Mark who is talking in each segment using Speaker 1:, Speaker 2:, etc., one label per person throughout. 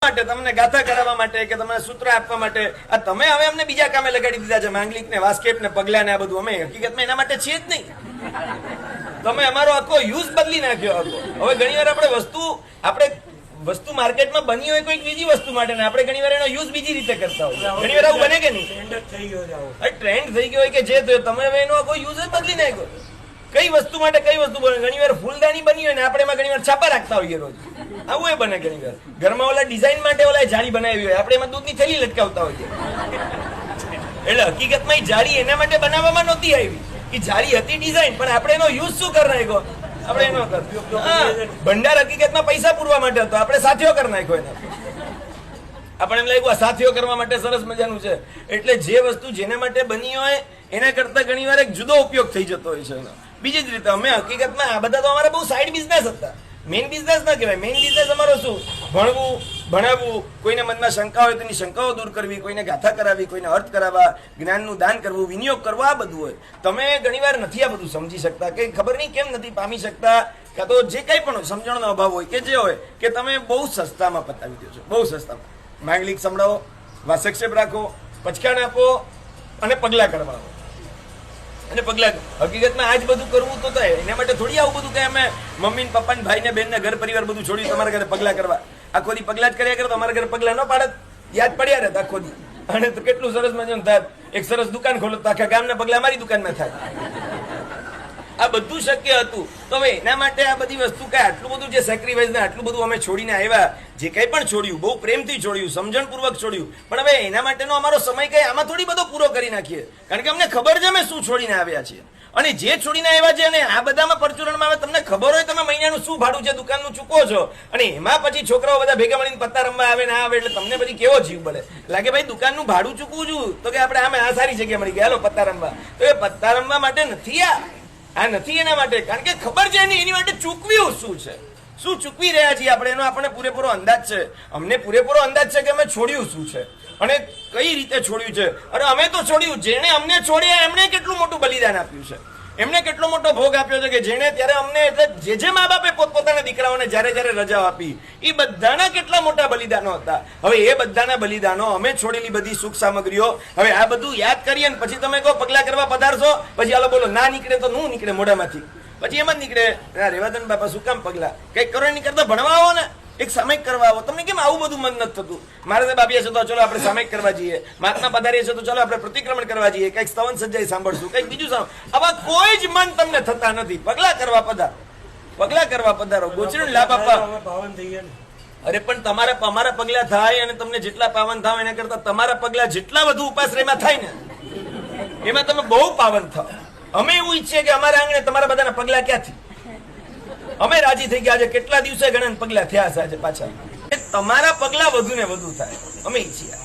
Speaker 1: માટે, તમને ગાથા કરાવવા માટે કે તમને સૂત્ર આપવા માટે આ તમે હવે અમને બીજા કામે લગાડી દીધા છે, માંગલિક ને વાસ્કેપ ને પગલા ને આ બધું. અમે હકીકતમાં એના માટે છીએ જ નહીં. તમે અમારો આખો યુઝ બદલી નાખ્યો હતો. હવે ઘણી વાર આપણે વસ્તુ માર્કેટમાં બની હોય કોઈક બીજી વસ્તુ માટે ને આપણે ઘણી વાર એનો યુઝ બીજી રીતે કરતા હોય. ઘણી વાર આવું બને કે નહીં? ટ્રેન્ડ થઈ ગયો હોય કે જે તમે હવે એનો આખો યુઝ જ બદલી નાખ્યો. કઈ વસ્તુ માટે કઈ વસ્તુ બને. ઘણી વાર ફૂલદાની બની હોય ને આપણે એમાં ઘણી વાર છાપા રાખતા હોઈએ રોજ. આવું એ બને ઘણી વાર. ઘરમાં ઓલા ડિઝાઇન માટે ઓલા જાળી બનાવી હોય, આપણે એમાં દૂધની થેલી લટકાવતા હોઈએ. એટલે હકીકતમાં એ જાળી એના માટે બનાવવામાં નહોતી આવી. એ જાળી હતી ડિઝાઇન, પણ આપણે એનો યુઝ શું કરી નાખ્યો? આપણે એનો ભંડાર હકીકતમાં પૈસા પૂરવા માટે હતો, આપણે સાથીઓ કરી નાખ્યો એના. આપણે એમ લાગ્યું આ સાથીઓ કરવા માટે સરસ મજાનું છે. એટલે જે વસ્તુ જેના માટે બની હોય એના કરતા ઘણી વાર એક જુદો ઉપયોગ થઈ જતો હોય છે. બીજી જ રીતે અમે હકીકતમાં આ બધા તો અમારા બહુ સાઈડ બિઝનેસ હતા. મેઇન બિઝનેસ ના કહેવાય. મેઇન બિઝનેસ અમારો શું? ભણવું, ભણાવવું, કોઈને મનમાં શંકા હોય તેની શંકાઓ દૂર કરવી, કોઈને ગાથા કરાવી, કોઈને અર્થ કરાવવા, જ્ઞાનનું દાન કરવું, વિનિયોગ કરવો, આ બધું હોય. તમે ઘણીવાર નથી આ બધું સમજી શકતા, કે ખબર નહીં કેમ નથી પામી શકતા, કાં તો જે કંઈ પણ સમજણનો અભાવ હોય કે જે હોય કે તમે બહુ સસ્તામાં પતાવી દો છો. બહુ સસ્તામાં માંગલિક સંભળાવો, વાસક્ષેપ રાખો, પચકાણ આપો અને પગલા કરવાઓ. અને પગલા હકીકતમાં આજ બધું કરવું તો થાય. એના માટે થોડી આવું બધું કે અમે મમ્મી પપ્પા ભાઈ ને બેન ને ઘર પરિવાર બધું છોડ્યું તમારા ઘરે પગલા કરવા. આખો દી પગલા જ કર્યા કરો તો અમારા ઘરે પગલા ન પાડત, યાદ પડ્યા રહે આખો દી. અને તો કેટલું સરસ મજાનું થાય. એક સરસ દુકાન ખોલો તો આખા ગામના પગલા મારી દુકાનમાં થાય. આ બધું શક્ય હતું. તો હવે એના માટે આ બધી વસ્તુ કઈ આટલું બધું જે સેક્રિફાઈસ ને આટલું બધું અમે છોડીને આવ્યા, જે કંઈ પણ છોડ્યું બહુ પ્રેમથી છોડ્યું, સમજણપૂર્વક છોડ્યું, પણ હવે એના માટેનો અમારો સમય કઈ આમાં થોડી બધો પૂરો કરી નાખીએ. કારણ કે અમને ખબર છે અમે શું છોડીને આવ્યા છીએ. અને જે છોડીને આવ્યા છે અને આ બધામાં પરચુરણમાં આવે, તમને ખબર હોય તમે મહિનાનું શું ભાડું છે દુકાનનું ચૂકો છો, અને એમાં પછી છોકરાઓ બધા ભેગા મળીને પત્તા રમવા આવે ને આવે, એટલે તમને પછી કેવો જીવ બળે. લાગે ભાઈ દુકાનનું ભાડું ચૂકવું છું તો કે આપણે આમે આ સારી જગ્યા મળી ગયા, હાલો પત્તા રમવા. તો એ પત્તા રમવા માટે નથી, આ નથી એના માટે. કારણ કે ખબર છે એની માટે ચૂકવ્યું શું છે, શું ચૂકવી રહ્યા છીએ આપણે, એનો આપણને પૂરેપૂરો અંદાજ છે. અમને પૂરેપૂરો અંદાજ છે કે અમે છોડ્યું શું છે અને કઈ રીતે છોડ્યું છે. અરે અમે તો છોડ્યું, જેને અમને છોડ્યા એમણે કેટલું મોટું બલિદાન આપ્યું છે, એમને કેટલો મોટો ભોગ આપ્યો છે કે જેને ત્યારે અમને એટલે જે મા બાપે પોતપોતાના દીકરાઓને જ્યારે જ્યારે રજાઓ આપી એ બધાના કેટલા મોટા બલિદાનો હતા. હવે એ બધાના બલિદાનો, અમે છોડેલી બધી સુખ સામગ્રીઓ, હવે આ બધું યાદ કરીએ ને પછી તમે કહો પગલા કરવા પધારશો, પછી હાલો બોલો ના નીકળે તો નું નીકળે મોઢામાંથી, પછી એમ જ નીકળે રેવાદન બાપા શું કામ પગલા, કઈક કરો નહીં કરતા ભણવા આવો ને, એક સામયિક કરવા આવો. તમને કેમ આવું બધું મન નથી થતું? મારે સાહેબ આપ્યા છે તો ચલો આપણે સામયિક કરવા જઈએ, મહાત્મા પધારીએ છે તો ચલો આપણે પ્રતિક્રમણ કરવા જઈએ, કઈક સ્તવન સજ્જાઈ સાંભળશું, કઈક બીજું આવા કોઈ જ મન તમને થતા નથી. પગલા કરવા પધારો, પગલા કરવા પધારો, ગોચરણ લાભ આપવા. અરે પણ અમારા પગલા થાય અને તમને જેટલા પાવન થાવ એના કરતા તમારા પગલા જેટલા વધુ ઉપાશ્રયમાં થાય ને એમાં તમે બહુ પાવન થાવ. અમે એવું ઈચ્છીએ કે અમારા આંગણે તમારા બધાના પગલા ક્યાંથી, અમે રાજી થઈ ગયા. આજે કેટલા દિવસે ગણન પગલા થયા છે આજે પાછા. તમારા પગલા વધુ ને વધુ થાય અમે ઈચ્છીએ.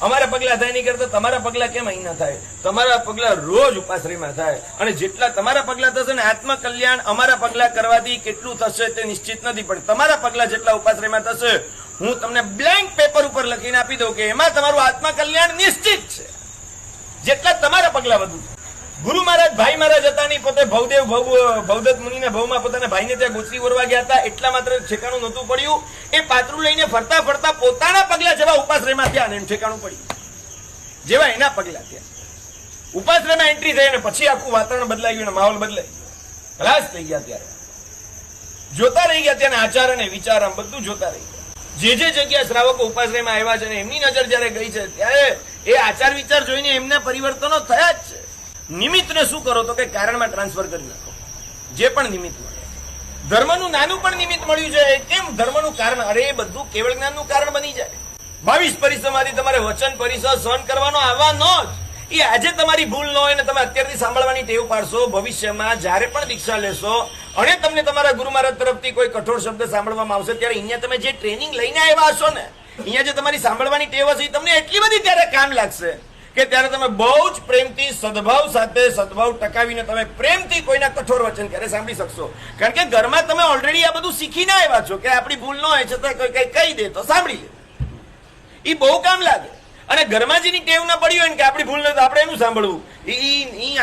Speaker 1: અમારા પગલા થાય નહીં કરતા તમારા પગલા કેમ અહીં ના થાય? તમારા પગલા રોજ ઉપાશ્રયમાં થાય. અને જેટલા તમારા પગલા થશે ને આત્મકલ્યાણ અમારા પગલા કરવાથી કેટલું થશે તે નિશ્ચિત નથી, પણ તમારા પગલા જેટલા ઉપાશ્રયમાં થશે હું તમને બ્લેન્ક પેપર ઉપર લખીને આપી દઉં કે એમાં તમારું આત્મકલ્યાણ નિશ્ચિત છે, જેટલા તમારા પગલા વધુ. ગુરુ મહારાજ ભાઈ મહારાજ હતા નહીં, પોતે ભવદત્ત મુનિના ભવમાં પોતાના ભાઈને ત્યાં ગોચરી ઓરવા ગયા હતા, એટલા માત્ર ઠેકાણું નહોતું પડ્યું. એ પાત્રું લઈને ફરતા ફરતા પોતાના પગલા જેવા ઉપાશ્રયમાં થયા અને ઠેકાણું પડ્યું જેવા એના પગલા થયા. ઉપાશ્રયમાં એન્ટ્રી થઈ અને પછી આખું વાતાવરણ બદલાઈ ગયું, માહોલ બદલાઈ ખલાસ થઈ ગયા. ત્યારે જોતા રહી ગયા, ત્યાં આચાર અને વિચાર આમ બધું જોતા રહી ગયા. જે જગ્યા શ્રાવકો ઉપાશ્રયમાં આવ્યા છે ને એમની નજર જયારે ગઈ છે ત્યારે એ આચાર વિચાર જોઈને એમના પરિવર્તનો થયા જ છે. નિમિત્તને શું કરો તો કે કારણમાં ટ્રાન્સફર કરી નાખો. જે પણ નિમિત્ત મળે, ધર્મનું નાનું પણ નિમિત્ત મળ્યું છે, કેમ ધર્મનું કારણ? અરે એ બધું કેવળ જ્ઞાનનું કારણ બની જાય. 22 પરિસરમાંથી તમારે વચન પરિસર સહન કરવાનો આવવાનો જ. એ આજે તમારી ભૂલ ન હોય ને તમે અત્યારથી સાંભળવાની ટેવ પાડશો, ભવિષ્યમાં જ્યારે પણ દીક્ષા લેશો અને તમને તમારા ગુરુ મહારાજ તરફથી કોઈ કઠોર શબ્દ સાંભળવામાં આવશે ત્યારે અહીંયા તમે જે ટ્રેનિંગ લઈને આવ્યા હશો ને, અહીંયા જે તમારી સાંભળવાની ટેવ હશે તમને એટલી બધી ત્યારે કામ લાગશે કે ત્યારે તમે બહુ જ પ્રેમથી સદભાવ સાથે સદભાવ ટકાવીને તમે પ્રેમથી કોઈના કઠોર વચન ત્યારે સાંભળી શકશો. કારણ કે ઘરમાં તમે ઓલરેડી આ બધું શીખીને આવ્યા છો કે આપણી ભૂલ ન હોય છતાં કોઈ કઈ કહી દે તો સાંભળી લે, એ બહુ કામ લાગે. અને ઘરમાં જેની ટેવ ના પડી હોય ને કે આપણી ભૂલ નથી આપણે એનું સાંભળવું, એ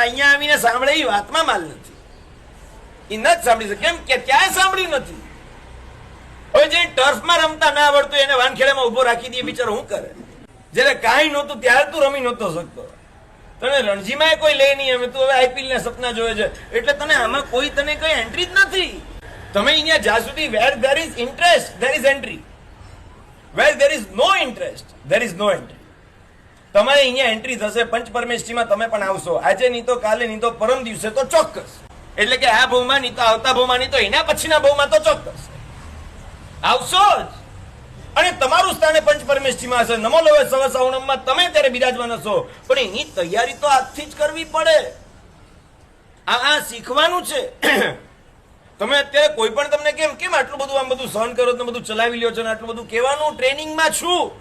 Speaker 1: અહીંયા આવીને સાંભળે એ વાતમાં માલ નથી, એ ન જ સાંભળી શકે. કેમ કે ક્યાંય સાંભળ્યું નથી. હવે જે ટર્ફમાં રમતા ના આવડતું એને વાનખેડામાં ઉભો રાખી દે, બિચારો શું કરે? જયારે કાંઈ નહોતું ત્યારે તું રમી નહોતો શકતો, તને રણજીમાં કોઈ લે નહીં, અમે તું હવે આઈપીએલ ના સપના જોવે છે, એટલે તને આમાં કોઈ તને કઈ એન્ટ્રી જ નથી. તમે અહીંયા જ્યાં સુધી where there is interest there is entry, where there is no interest there is no entry. તમારે અહીંયા એન્ટ્રી થશે. પંચપરમેષ્ઠીમાં તમે પણ આવશો, આજે નહીં તો કાલે, નહીં તો પરમ દિવસે તો ચોક્કસ. એટલે કે આ ભાવમાં નહીં તો આવતા ભાવમાં, નહીં તો એના પછીના ભાવમાં તો ચોક્કસ આવશો જ. અને તમારું સ્થાને પંચપરમેષ્ઠીમાં હશે. નમો લોવે સવ સૌણમમાં તમે ત્યારે બિરાજમાન હશો, પણ એની તૈયારી તો આજથી જ કરવી પડે. આ શીખવાનું છે. તમે અત્યારે કોઈ પણ તમને કેમ આટલું બધું આમ બધું સહન કરો, બધું ચલાવી લ્યો છો ને આટલું બધું કહેવાનું ટ્રેનિંગમાં છું.